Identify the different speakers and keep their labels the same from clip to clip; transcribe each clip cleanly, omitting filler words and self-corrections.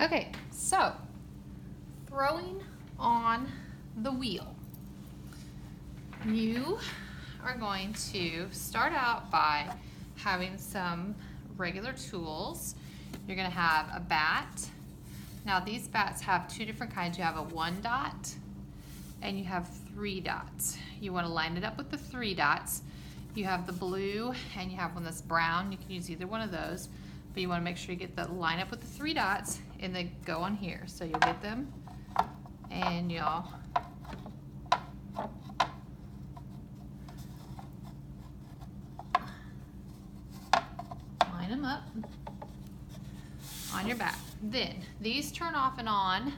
Speaker 1: Okay, so throwing on the wheel. You are going to start out by having some regular tools. You're going to have a bat. Now these bats have two different kinds. You have a 1 dot and you have 3 dots. You want to line it up with the 3 dots. You have the blue and you have one that's brown. You can use either one of those, but you want to make sure you get the line up with the 3 dots and they go on here. So you'll get them and you'll line them up on your bat. Then these turn off and on.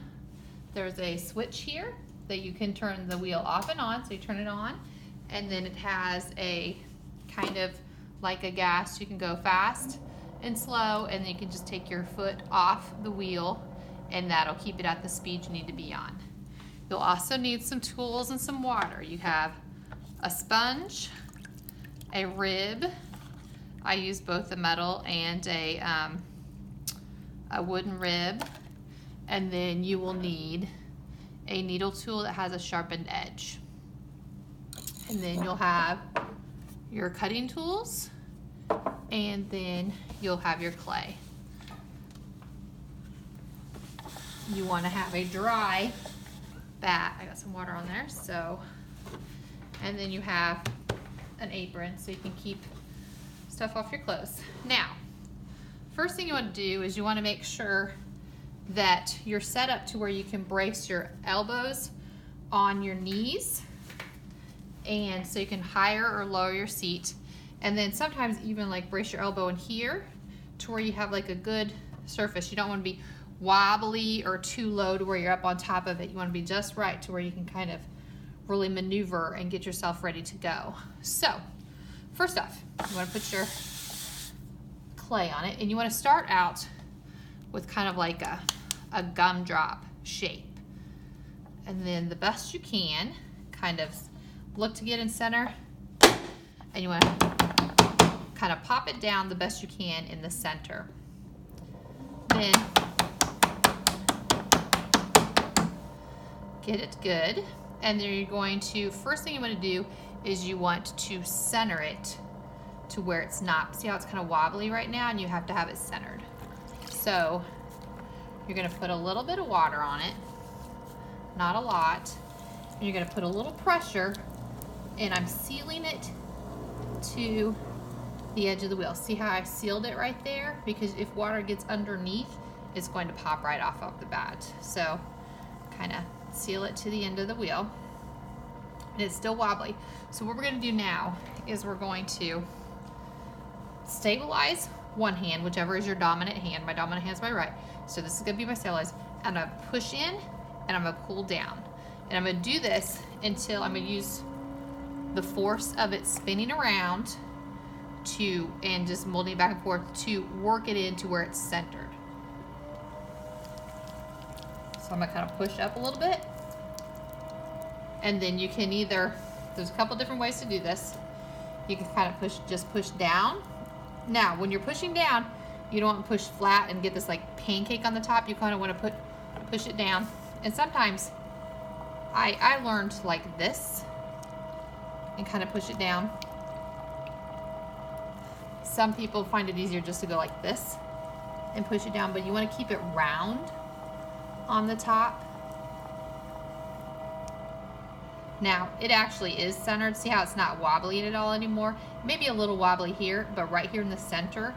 Speaker 1: There's a switch here that you can turn the wheel off and on, so you turn it on, and then it has a kind of like a gas. You can go fast and slow, and then you can just take your foot off the wheel and that'll keep it at the speed you need to be on. You'll also need some tools and some water. You have a sponge, a rib. I use both a metal and a wooden rib, and then you will need a needle tool that has a sharpened edge. And then you'll have your cutting tools, and then you'll have your clay. You want to have a dry bat. I got some water on there, so, and then you have an apron so you can keep stuff off your clothes. Now, first thing you want to do is you want to make sure that you're set up to where you can brace your elbows on your knees, and so you can higher or lower your seat, and then sometimes even like brace your elbow in here to where you have like a good surface. You don't want to be wobbly or too low to where you're up on top of it. You want to be just right to where you can kind of really maneuver and get yourself ready to go. So first off, you want to put your clay on it, and you want to start out with kind of like a gumdrop shape, and then the best you can kind of look to get in center, and you want to kind of pop it down the best you can in the center. Then get it good, and then you're going to, first thing you want to do is you want to center it to where it's not. See how it's kind of wobbly right now, and you have to have it centered. So you're going to put a little bit of water on it, not a lot, and you're going to put a little pressure, and I'm sealing it to the edge of the wheel. See how I sealed it right there? Because if water gets underneath, it's going to pop right off of the bat. So kind of seal it to the end of the wheel, and it's still wobbly. So what we're going to do now is we're going to stabilize one hand, whichever is your dominant hand. My dominant hand is my right, so this is going to be my stabilize. I'm going to push in and I'm going to pull down, and I'm going to do this until I'm going to use the force of it spinning around to, and just molding it back and forth to work it into where it's centered. So I'm going to kind of push up a little bit, and then you can either, there's a couple different ways to do this. You can kind of just push down. Now, when you're pushing down, you don't want to push flat and get this like pancake on the top. You kind of want to push it down. And sometimes I learned like this and kind of push it down. Some people find it easier just to go like this and push it down, but you want to keep it round on the top. Now, it actually is centered. See how it's not wobbly at all anymore? Maybe a little wobbly here, but right here in the center,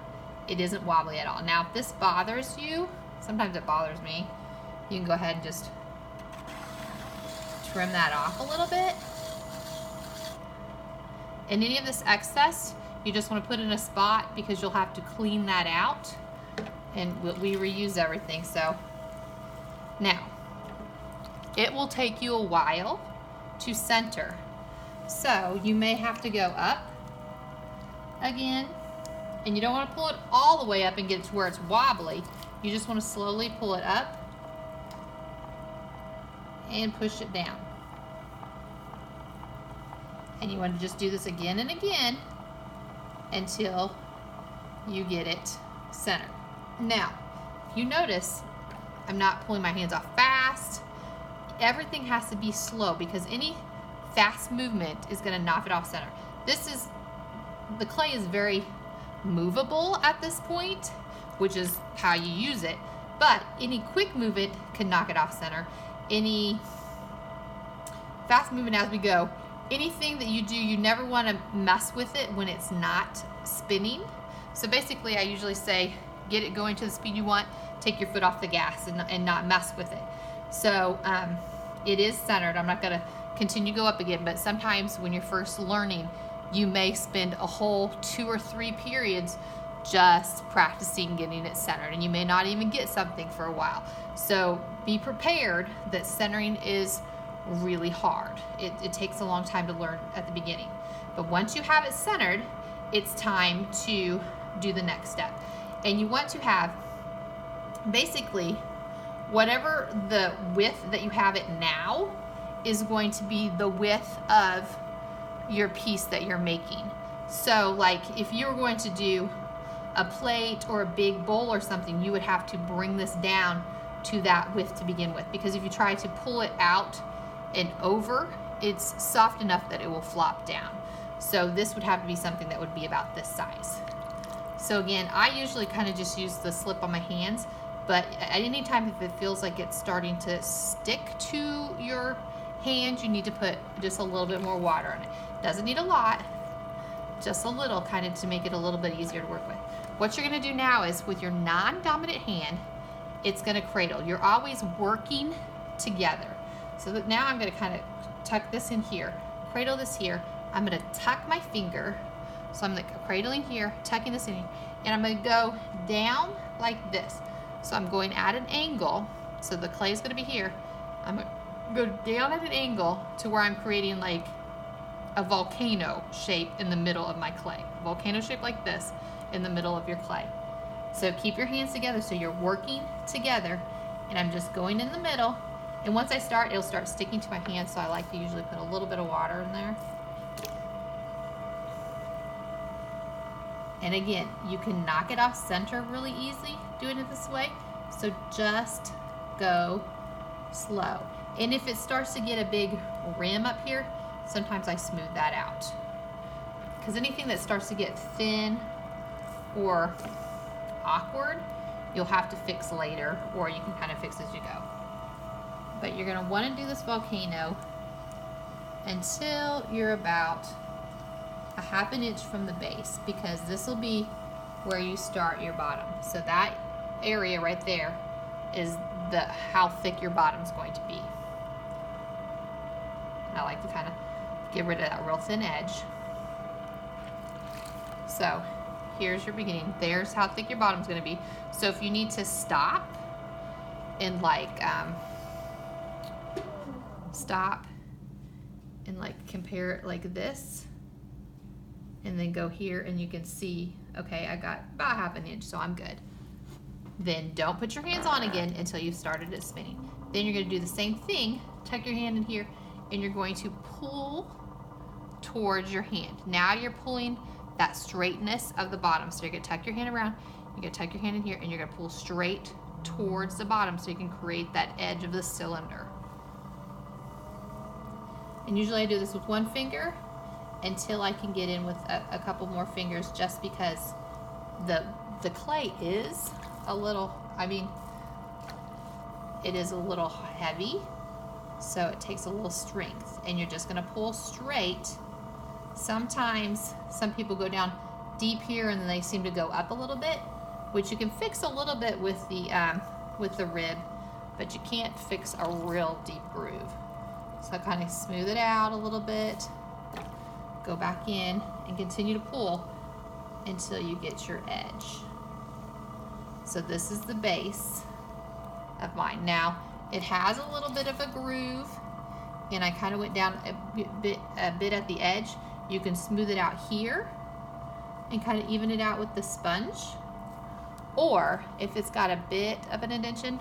Speaker 1: it isn't wobbly at all. Now, if this bothers you, sometimes it bothers me, you can go ahead and just trim that off a little bit. And any of this excess, you just want to put in a spot because you'll have to clean that out, and we reuse everything. So now, it will take you a while to center. So you may have to go up again, and you don't want to pull it all the way up and get it to where it's wobbly. You just want to slowly pull it up and push it down. And you want to just do this again and again until you get it centered. Now, you notice I'm not pulling my hands off fast. Everything has to be slow because any fast movement is going to knock it off center. The clay is very movable at this point, which is how you use it, but any quick movement can knock it off center. Any fast movement as we go, anything that you do, you never want to mess with it when it's not spinning. So basically I usually say, get it going to the speed you want, take your foot off the gas and not mess with it. So it is centered. I'm not going to continue to go up again, but sometimes when you're first learning, you may spend a whole 2 or 3 periods just practicing getting it centered, and you may not even get something for a while. So be prepared that centering is really hard. It takes a long time to learn at the beginning. But once you have it centered, it's time to do the next step. And you want to have basically whatever the width that you have it now is going to be the width of your piece that you're making. So like if you were going to do a plate or a big bowl or something, you would have to bring this down to that width to begin with, because if you try to pull it out and over, it's soft enough that it will flop down. So this would have to be something that would be about this size. So again, I usually kind of just use the slip on my hands, but at any time if it feels like it's starting to stick to your hand, you need to put just a little bit more water on it. Doesn't need a lot, just a little, kind of to make it a little bit easier to work with. What you're going to do now is with your non-dominant hand, it's going to cradle. You're always working together. So that now I'm going to kind of tuck this in here, cradle this here. I'm going to tuck my finger. So I'm like cradling here, tucking this in here, and I'm going to go down like this. So I'm going at an angle. So the clay is going to be here. I'm going to go down at an angle to where I'm creating like a volcano shape in the middle of my clay. A volcano shape like this in the middle of your clay. So keep your hands together so you're working together, and I'm just going in the middle. And once I start, it'll start sticking to my hand, so I like to usually put a little bit of water in there. And again, you can knock it off center really easy doing it this way. So just go slow. And if it starts to get a big rim up here, sometimes I smooth that out. Because anything that starts to get thin or awkward, you'll have to fix later, or you can kind of fix as you go. But you're going to want to do this volcano until you're about a ½ an inch from the base, because this will be where you start your bottom. So that area right there is how thick your bottom's going to be. And I like to kind of get rid of that real thin edge. So here's your beginning. There's how thick your bottom's going to be. So if you need to stop and compare it like this, and then go here, and you can see, okay, I got about ½ an inch, so I'm good. Then don't put your hands on again until you've started it spinning. Then you're going to do the same thing, tuck your hand in here, and you're going to pull towards your hand. Now you're pulling that straightness of the bottom. So you're going to tuck your hand around, you're going to tuck your hand in here, and you're going to pull straight towards the bottom so you can create that edge of the cylinder. And usually I do this with one finger until I can get in with a couple more fingers, just because the clay is a little, it is a little heavy, so it takes a little strength, and you're just going to pull straight. Sometimes some people go down deep here and then they seem to go up a little bit, which you can fix a little bit with the rib, but you can't fix a real deep groove. So I kind of smooth it out a little bit, go back in, and continue to pull until you get your edge. So this is the base of mine. Now it has a little bit of a groove, and I kind of went down a bit at the edge. You can smooth it out here and kind of even it out with the sponge. Or if it's got a bit of an indentation,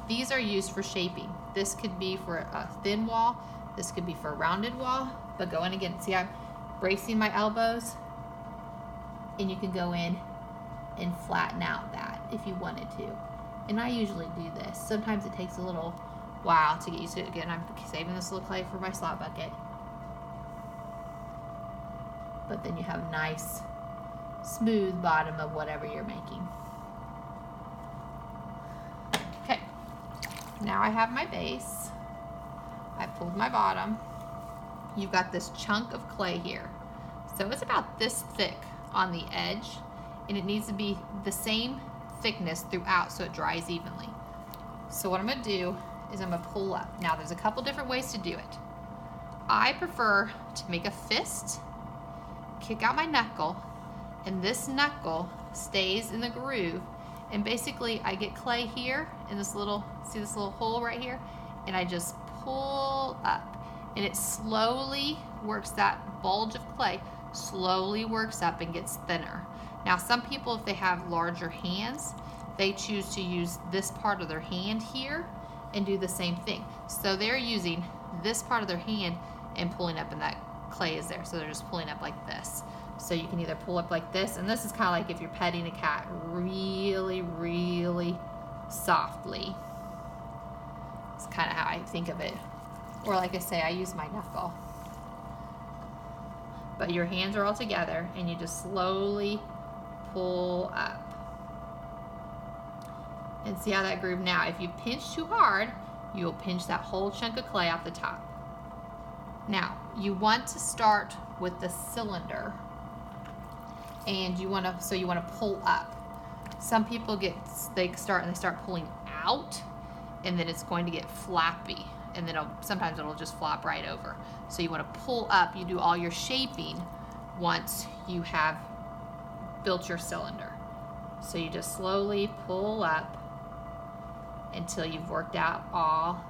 Speaker 1: these are used for shaping. This could be for a thin wall, this could be for a rounded wall, but go in again. See, I'm bracing my elbows, and you can go in and flatten out that if you wanted to. And I usually do this. Sometimes it takes a little while to get used to it. Again, I'm saving this little clay for my slot bucket. But then you have a nice, smooth bottom of whatever you're making. Okay, now I have my base. I pulled my bottom. You've got this chunk of clay here. So it's about this thick on the edge, and it needs to be the same thickness throughout so it dries evenly. So what I'm gonna do is I'm gonna pull up. Now there's a couple different ways to do it. I prefer to make a fist, kick out my knuckle, and this knuckle stays in the groove, and basically I get clay here in this little, see this little hole right here, and I just pull up, and it slowly works, that bulge of clay slowly works up and gets thinner. Now some people, if they have larger hands, they choose to use this part of their hand here and do the same thing. So they're using this part of their hand and pulling up, and that clay is there. So they're just pulling up like this. So you can either pull up like this, and this is kind of like if you're petting a cat really, really softly. It's kind of how I think of it. Or like I say, I use my knuckle. But your hands are all together, and you just slowly pull up. And see how that groove now? If you pinch too hard, you will pinch that whole chunk of clay off the top. Now, you want to start with the cylinder, and you want to pull up. Some people they start pulling out, and then it's going to get flappy, and then sometimes it'll just flop right over. So you want to pull up. You do all your shaping once you have built your cylinder. So you just slowly pull up until you've worked out all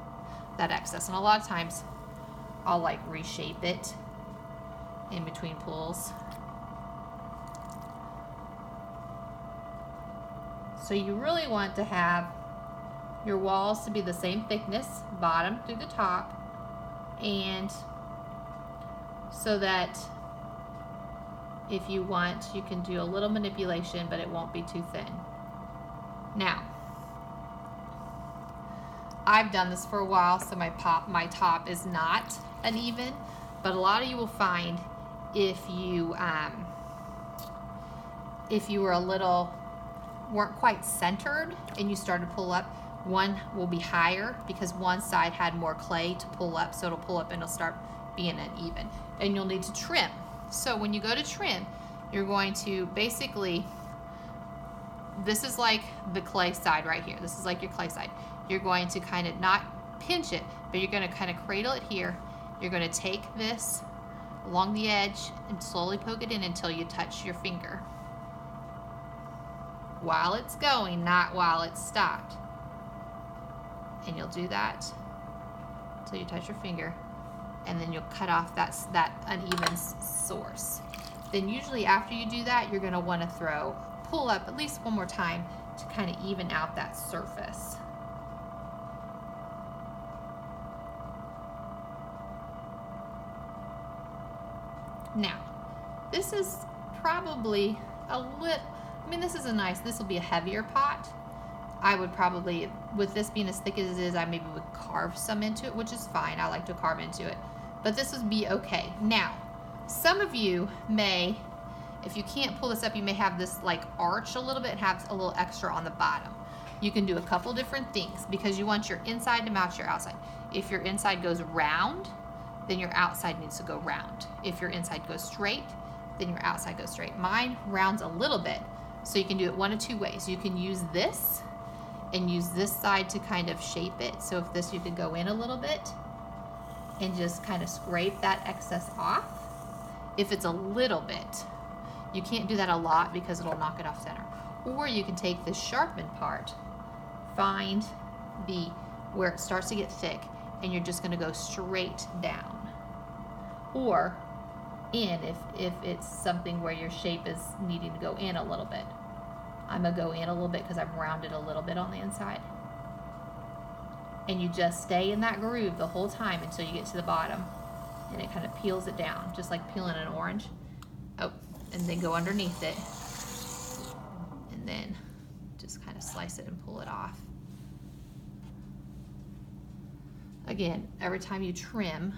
Speaker 1: that excess. And a lot of times I'll like reshape it in between pulls. So you really want to have your walls to be the same thickness, bottom through the top, and so that if you want, you can do a little manipulation, but it won't be too thin. Now, I've done this for a while, so my top is not uneven, but a lot of you will find if you weren't quite centered and you started to pull up, one will be higher because one side had more clay to pull up, so it'll pull up and it'll start being uneven. And you'll need to trim. So when you go to trim, you're going to basically, this is like the clay side right here. This is like your clay side. You're going to kind of not pinch it, but you're going to kind of cradle it here. You're going to take this along the edge and slowly poke it in until you touch your finger. While it's going, not while it's stopped. And you'll do that until you touch your finger, and then you'll cut off that uneven source. Then usually after you do that, you're going to want to pull up at least one more time to kind of even out that surface. Now, this is probably a little, this is this will be a heavier pot. I would probably, with this being as thick as it is, I maybe would carve some into it, which is fine. I like to carve into it. But this would be okay. Now, some of you may, if you can't pull this up, you may have this like arch a little bit and have a little extra on the bottom. You can do a couple different things because you want your inside to match your outside. If your inside goes round, then your outside needs to go round. If your inside goes straight, then your outside goes straight. Mine rounds a little bit, so you can do it one of two ways. You can use this and use this side to kind of shape it. So if this, you could go in a little bit and just kind of scrape that excess off. If it's a little bit, you can't do that a lot because it'll knock it off center. Or you can take this sharpened part, find where it starts to get thick, and you're just gonna go straight down. Or in, if it's something where your shape is needing to go in a little bit. I'm gonna go in a little bit because I've rounded a little bit on the inside. And you just stay in that groove the whole time until you get to the bottom, and it kind of peels it down, just like peeling an orange. Oh, and then go underneath it, and then just just kind of slice it and pull it off. Again, every time you trim,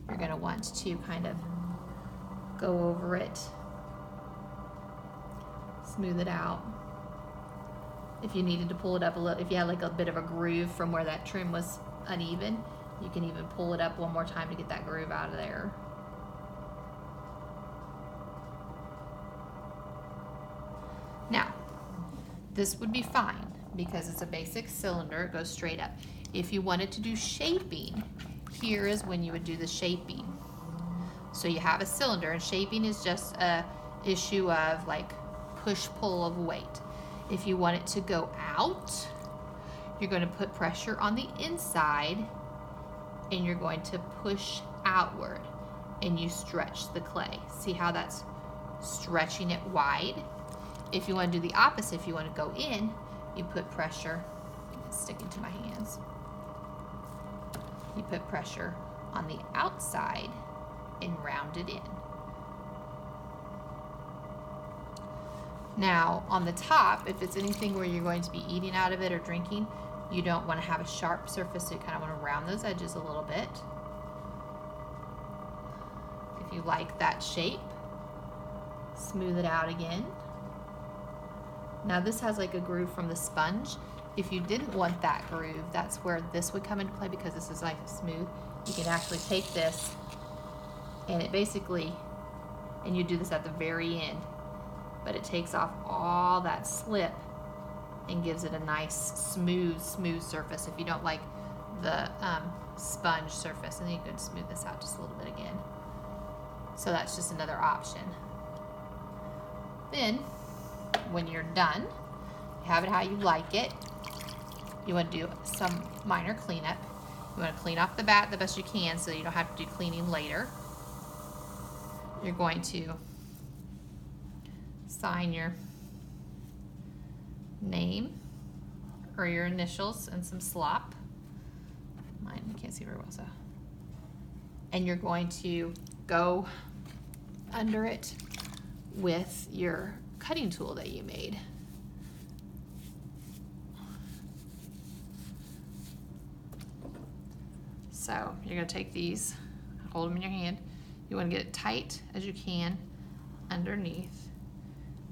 Speaker 1: you're going to want to kind of go over it, smooth it out. If you needed to pull it up a little, if you had like a bit of a groove from where that trim was uneven, you can even pull it up one more time to get that groove out of there. Now, this would be fine because it's a basic cylinder, it goes straight up. If you wanted to do shaping, here is when you would do the shaping. So you have a cylinder, and shaping is just a issue of like push-pull of weight. If you want it to go out, you're going to put pressure on the inside and you're going to push outward and you stretch the clay. See how that's stretching it wide? If you want to do the opposite, if you want to go in, you put pressure, it's sticking to my hands. You put pressure on the outside and round it in. Now, on the top, if it's anything where you're going to be eating out of it or drinking, you don't want to have a sharp surface, so you kind of want to round those edges a little bit. If you like that shape, smooth it out again. Now this has like a groove from the sponge. If you didn't want that groove, that's where this would come into play because this is nice and smooth. You can actually take this and it basically, and you do this at the very end, but it takes off all that slip and gives it a nice smooth surface if you don't like the sponge surface. And then you can smooth this out just a little bit again. So that's just another option. Then, when you're done, you have it how you like it. You want to do some minor cleanup. You want to clean off the bat the best you can so you don't have to do cleaning later. You're going to sign your name or your initials and some slop. Mine, you can't see very well, so. And you're going to go under it with your cutting tool that you made. So you're going to take these, hold them in your hand. You want to get it tight as you can underneath.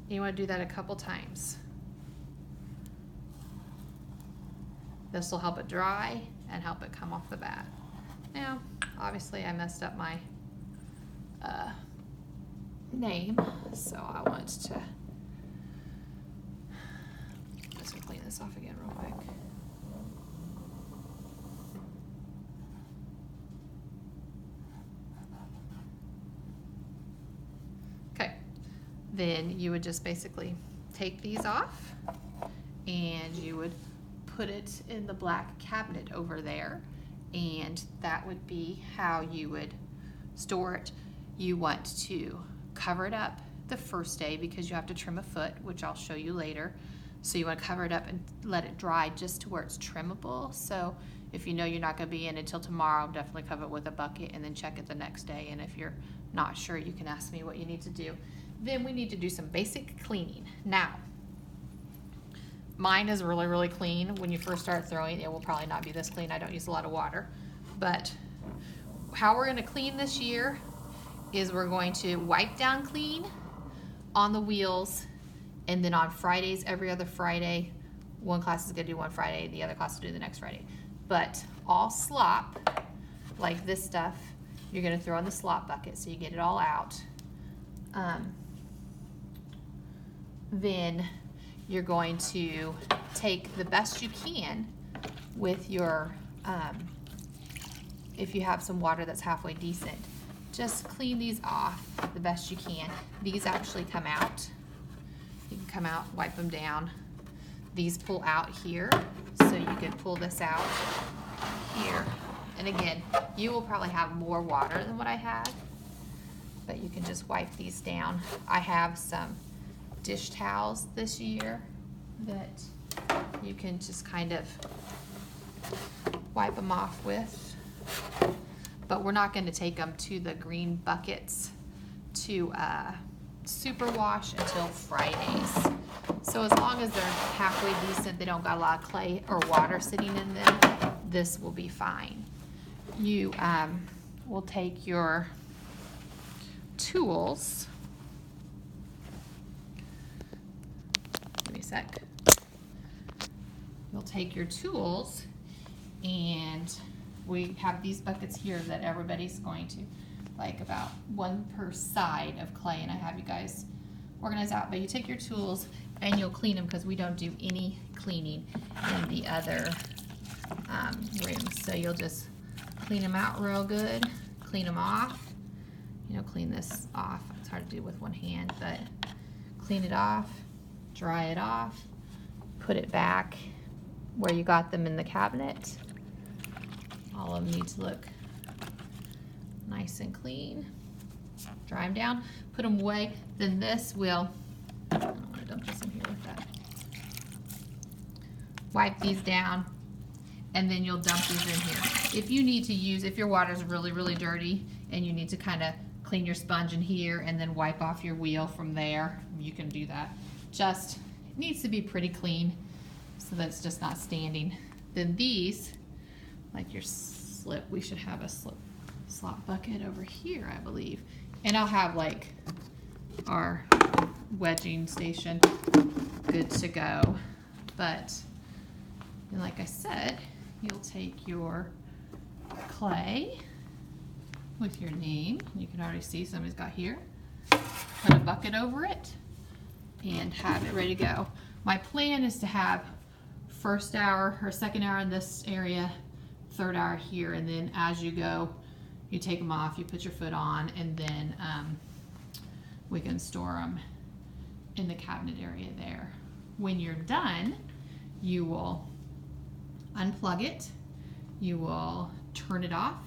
Speaker 1: You want to do that a couple times. This will help it dry and help it come off the bat. Now, obviously I messed up my name, so I want to just clean this off again real quick. Okay, then you would just basically take these off and you would put it in the black cabinet over there, and that would be how you would store it. You want to cover it up the first day because you have to trim a foot, which I'll show you later. So you want to cover it up and let it dry just to where it's trimmable. So if you know you're not going to be in until tomorrow, definitely cover it with a bucket and then check it the next day. And if you're not sure, you can ask me what you need to do. Then we need to do some basic cleaning. Now, mine is really, really clean. When you first start throwing, it will probably not be this clean. I don't use a lot of water. But how we're going to clean this year is we're going to wipe down clean on the wheels, and then on Fridays, every other Friday, one class is going to do one Friday, the other class will do the next Friday. But all slop, like this stuff, you're going to throw in the slop bucket so you get it all out. Then you're going to take the best you can with your, if you have some water that's halfway decent, just clean these off the best you can. These actually come out. You can come out, wipe them down. These pull out here, so you can pull this out here. And again, you will probably have more water than what I had, but you can just wipe these down. I have some dish towels this year that you can just kind of wipe them off with. But we're not going to take them to the green buckets to superwash until Fridays. So as long as they're halfway decent, they don't got a lot of clay or water sitting in them, this will be fine. You will take your tools. Give me a sec. You'll take your tools, and we have these buckets here that everybody's going to, like about one per side of clay, and I have you guys organize out, but you take your tools and you'll clean them because we don't do any cleaning in the other rooms. So you'll just clean them out real good, clean them off, you know, clean this off. It's hard to do with one hand, but clean it off, dry it off, put it back where you got them in the cabinet. All of them need to look nice and clean. Dry them down, put them away. Then this will, I don't want to dump this in here with that. Wipe these down, and then you'll dump these in here. If you need to use, if your water's really, really dirty and you need to kind of clean your sponge in here and then wipe off your wheel from there, you can do that. Just, it needs to be pretty clean so that it's just not standing. Then these, like your slip, we should have a slop bucket over here, I believe. And I'll have like our wedging station good to go. But like I said, you'll take your clay with your name. You can already see somebody's got here. Put a bucket over it and have it ready to go. My plan is to have first hour or second hour in this area, third hour here, and then as you go, you take them off, you put your foot on, and then we can store them in the cabinet area there. When you're done, you will unplug it, you will turn it off,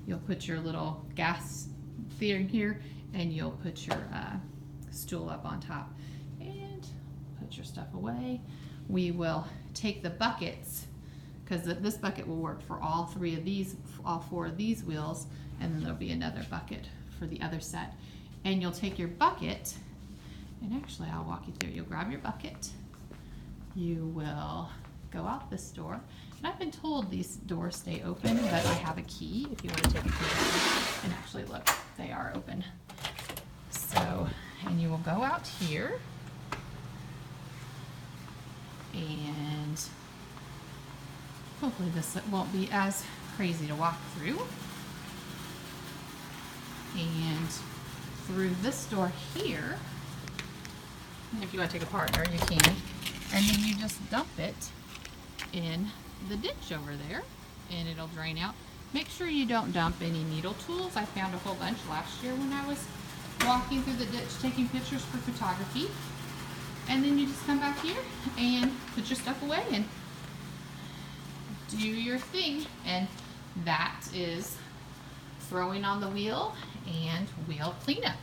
Speaker 1: you'll put your little gas thing here, and you'll put your stool up on top and put your stuff away. We will take the buckets, because this bucket will work for all three of these, all four of these wheels, and then there'll be another bucket for the other set. And you'll take your bucket, and actually I'll walk you through. You'll grab your bucket, you will go out this door, and I've been told these doors stay open, but I have a key if you want to take a key. And actually look, they are open. So, and you will go out here, and hopefully this won't be as crazy to walk through. And through this door here, and if you want to take a partner, you can. And then you just dump it in the ditch over there, and it'll drain out. Make sure you don't dump any needle tools. I found a whole bunch last year when I was walking through the ditch taking pictures for photography. And then you just come back here and put your stuff away and do your thing. And that is throwing on the wheel and wheel cleanup.